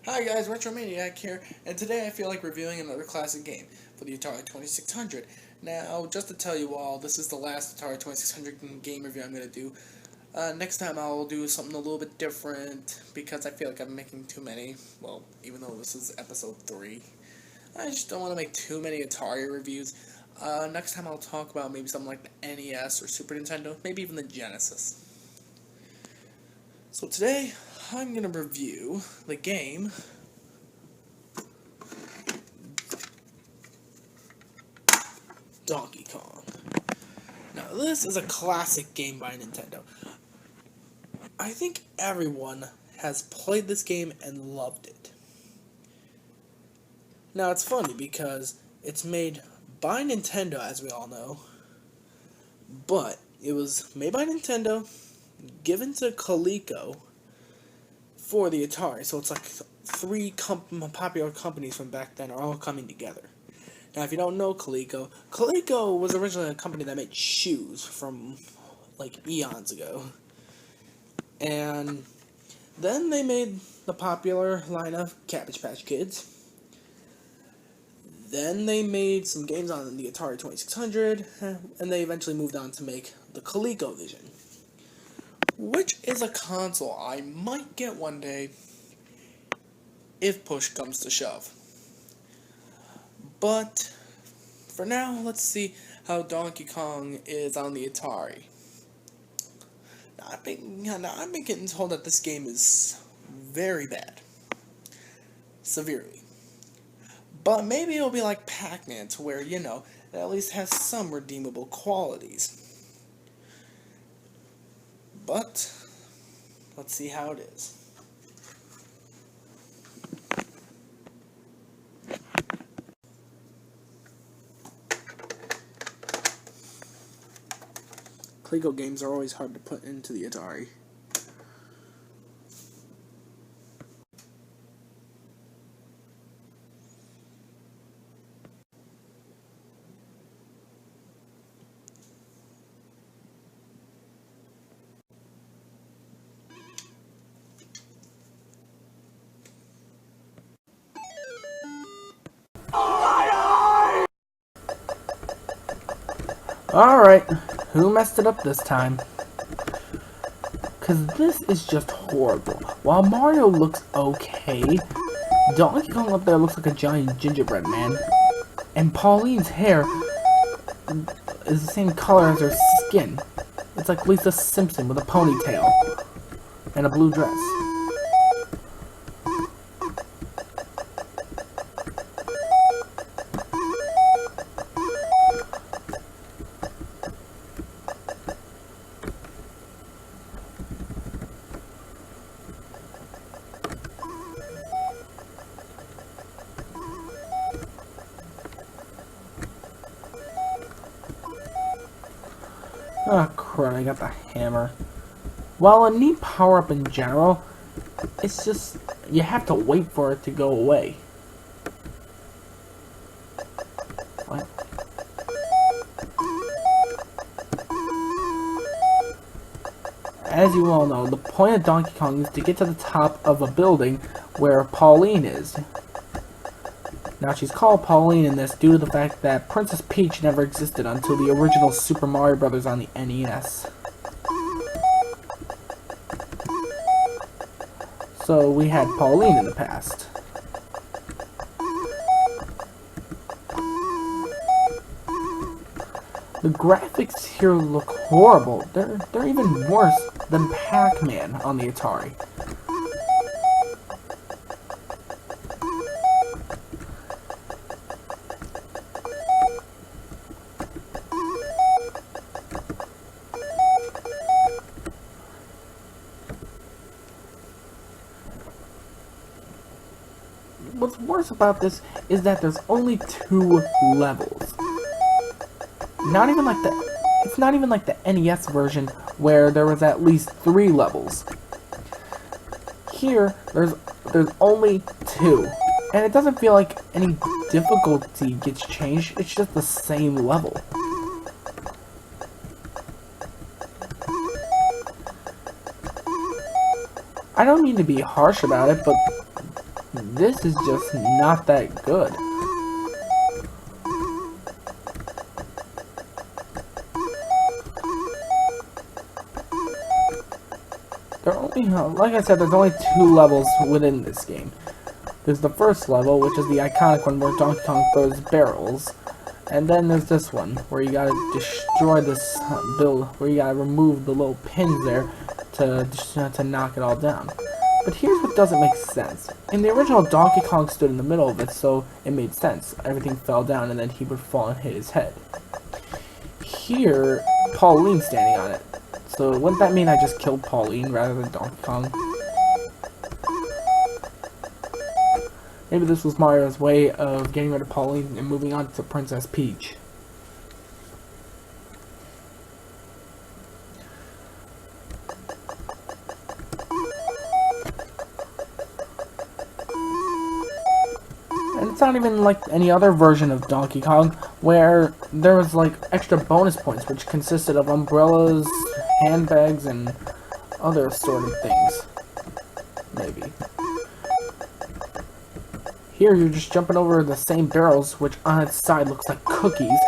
Hi guys, Maniac here, and today I feel like reviewing another classic game for the Atari 2600. Now, just to tell you all, this is the last Atari 2600 game review I'm going to do. Next time I'll do something a little bit different, because I feel like I'm making too many, well, even though this is episode 3. I just don't want to make too many Atari reviews. Next time I'll talk about maybe something like the NES or Super Nintendo, maybe even the Genesis. So today, I'm going to review the game Donkey Kong. Now, this is a classic game by Nintendo. I think everyone has played this game and loved it. Now, it's funny because it's made by Nintendo, as we all know, but it was made by Nintendo, given to Coleco for the Atari. So it's like three popular companies from back then are all coming together. Now, if you don't know Coleco was originally a company that made shoes from like eons ago. And then they made the popular line of Cabbage Patch Kids. Then they made some games on the Atari 2600, and they eventually moved on to make the ColecoVision, which is a console I might get one day if push comes to shove. But for now, let's see how Donkey Kong is on the Atari. Now, I've been getting told that this game is very bad. Severely. But maybe it'll be like Pac-Man, to where, it at least has some redeemable qualities. But let's see how it is. Coleco games are always hard to put into the Atari. Alright, who messed it up this time? Because this is just horrible. While Mario looks okay, Donkey Kong up there looks like a giant gingerbread man. And Pauline's hair is the same color as her skin. It's like Lisa Simpson with a ponytail and a blue dress. Oh crud, I got the hammer. While a neat power-up in general, it's just, you have to wait for it to go away. What? As you all know, the point of Donkey Kong is to get to the top of a building where Pauline is. Now, she's called Pauline in this due to the fact that Princess Peach never existed until the original Super Mario Bros. On the NES. So, we had Pauline in the past. The graphics here look horrible. They're even worse than Pac-Man on the Atari. What's worse about this is that there's only 2 levels. It's not even like the NES version where there was at least 3 levels. Here, there's only 2. And it doesn't feel like any difficulty gets changed, it's just the same level. I don't mean to be harsh about it, but this is just not that good. Like I said, there's only 2 levels within this game. There's the first level, which is the iconic one where Donkey Kong throws barrels. And then there's this one, where you gotta destroy this build, where you gotta remove the little pins there to knock it all down. But here's what doesn't make sense. In the original, Donkey Kong stood in the middle of it, so it made sense. Everything fell down and then he would fall and hit his head. Here, Pauline's standing on it. So wouldn't that mean I just killed Pauline rather than Donkey Kong? Maybe this was Mario's way of getting rid of Pauline and moving on to Princess Peach. And it's not even like any other version of Donkey Kong, where there was like extra bonus points, which consisted of umbrellas, handbags, and other sort of things. Maybe. Here you're just jumping over the same barrels, which on its side looks like cookies.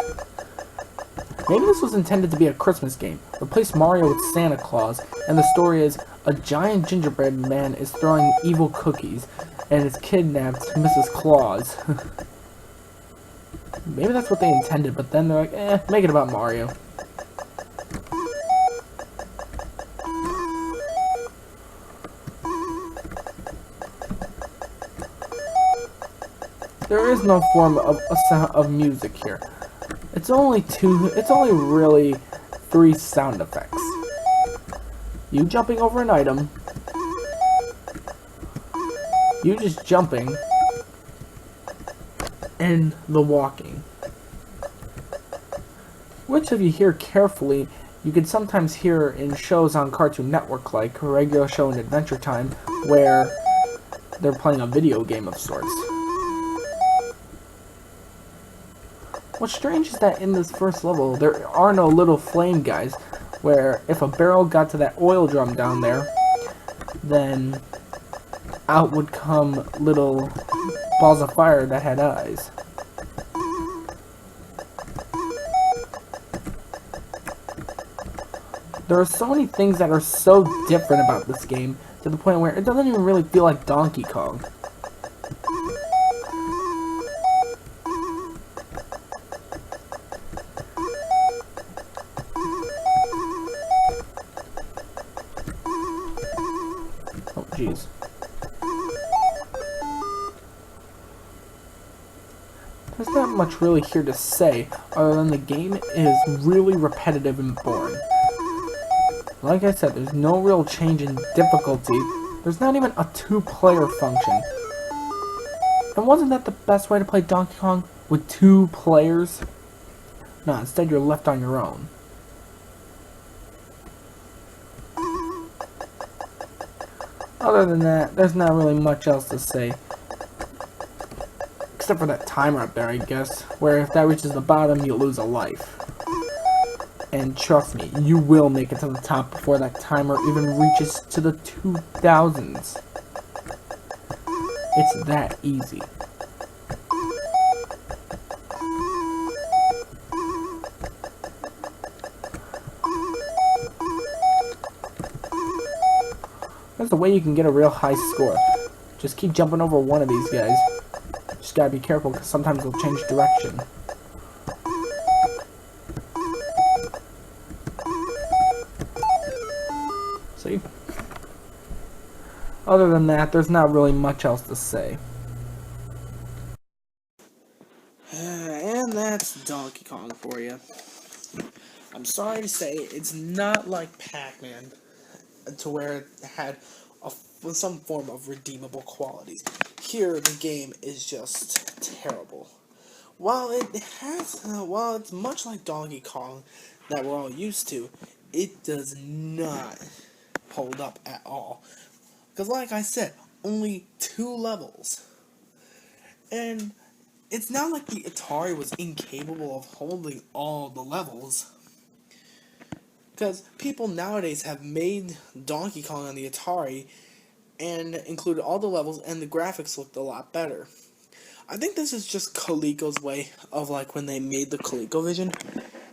Maybe this was intended to be a Christmas game. Replace Mario with Santa Claus, and the story is a giant gingerbread man is throwing evil cookies, and it's kidnapped Mrs. Claus. Maybe that's what they intended, but then they're like, make it about Mario. There is no form of music here. It's only really 3 sound effects. You jumping over an item, you just jumping, and the walking. Which, if you hear carefully, you can sometimes hear in shows on Cartoon Network, like a regular show in Adventure Time, where they're playing a video game of sorts. What's strange is that in this first level, there are no little flame guys, where if a barrel got to that oil drum down there, then out would come little balls of fire that had eyes. There are so many things that are so different about this game, to the point where it doesn't even really feel like Donkey Kong. Oh, jeez. There's not much really here to say, other than the game is really repetitive and boring. Like I said, there's no real change in difficulty. There's not even a 2-player function. And wasn't that the best way to play Donkey Kong? With 2 players? No, instead you're left on your own. Other than that, there's not really much else to say. Except for that timer up there, I guess, where if that reaches the bottom, you lose a life. And trust me, you will make it to the top before that timer even reaches to the 2000s. It's that easy. That's the way you can get a real high score. Just keep jumping over one of these guys. Just gotta be careful, because sometimes they'll change direction. See? Other than that, there's not really much else to say. And that's Donkey Kong for you. I'm sorry to say, it's not like Pac-Man, to where it had some form of redeemable qualities. Here, the game is just terrible. While it's much like Donkey Kong that we're all used to, it does not hold up at all. Because like I said, only 2 levels. And it's not like the Atari was incapable of holding all the levels. Because people nowadays have made Donkey Kong on the Atari and included all the levels, and the graphics looked a lot better. I think this is just Coleco's way of, like, when they made the ColecoVision,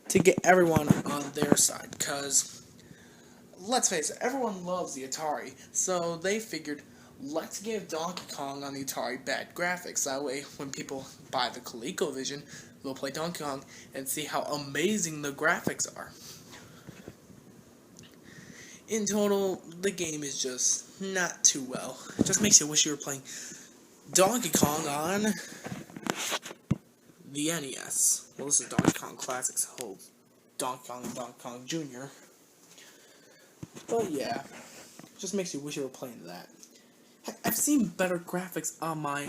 to get everyone on their side, because, let's face it, everyone loves the Atari, so they figured, let's give Donkey Kong on the Atari bad graphics. That way, when people buy the ColecoVision, they'll play Donkey Kong and see how amazing the graphics are. In total, the game is just not too well. It just makes you wish you were playing Donkey Kong on the NES. Well, this is Donkey Kong Classics, whole Donkey Kong and Donkey Kong Jr. But yeah, just makes you wish you were playing that. Heck, I've seen better graphics on my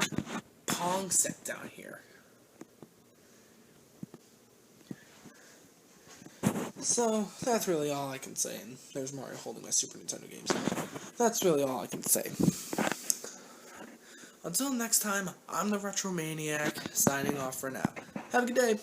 Pong set down here. So, that's really all I can say. And there's Mario holding my Super Nintendo games. That's really all I can say. Until next time, I'm the Retro Maniac, signing off for now. Have a good day.